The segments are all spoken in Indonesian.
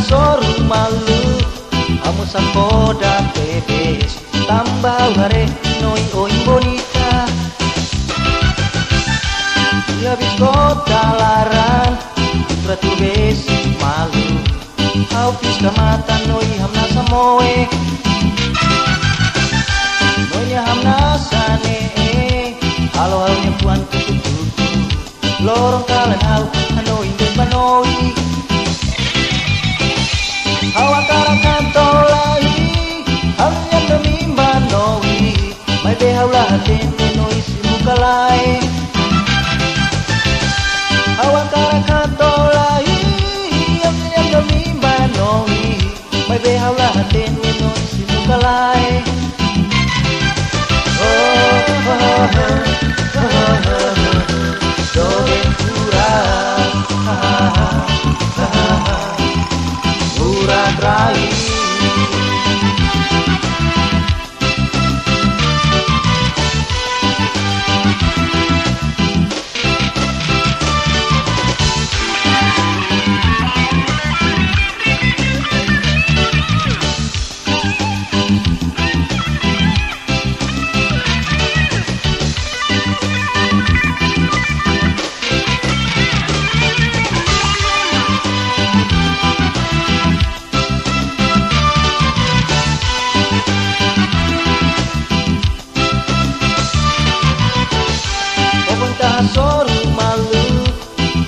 soru malu amo sapoda bebes tambah hare noi oi bonita dia biskota laran pratu besi malu au piska mata noi hamna samoe nonya hamna sane halo halnya puan tutu lorong kalen hau hanoi de banoi hawa karakan tolai halnya demi banoi mai be haula haten noi simukalai hawa karakan tolai halnya demi banoi mai be haula haten noi simukalai Joven pura, pura trai. Soru malu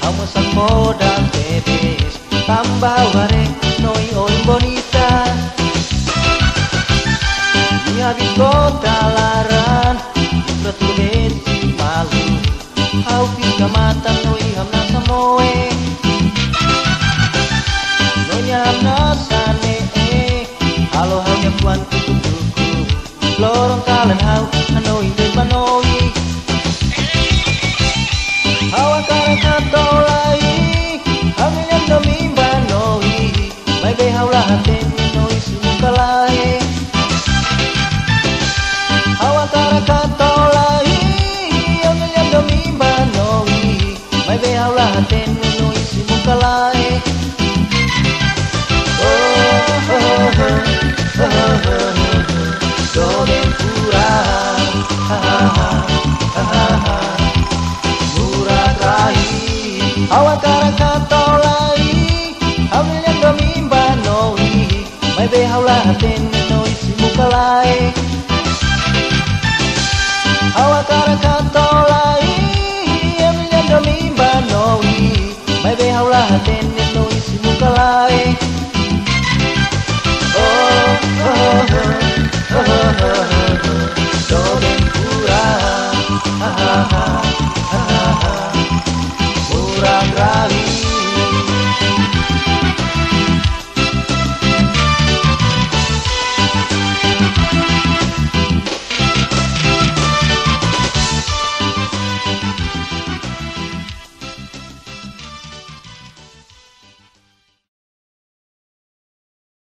amo sapoda bebes tambah hare noi oi bonita dia biskota laran pratu besi malu au piska mata noi hamna samoe nonya hamna sane halo halnya puan tutu lorong kalen hau hanoi de banoi hawa karakan tolai hamilnya demi banoi mai be haula haten noi simukalai hawa karakan tolai hamilnya demi banoi mai be haula haten noi simukalai Joven pura hawa karakan tolai hamilnya demi banoi mai be haula haten noi simukalai hawa karakan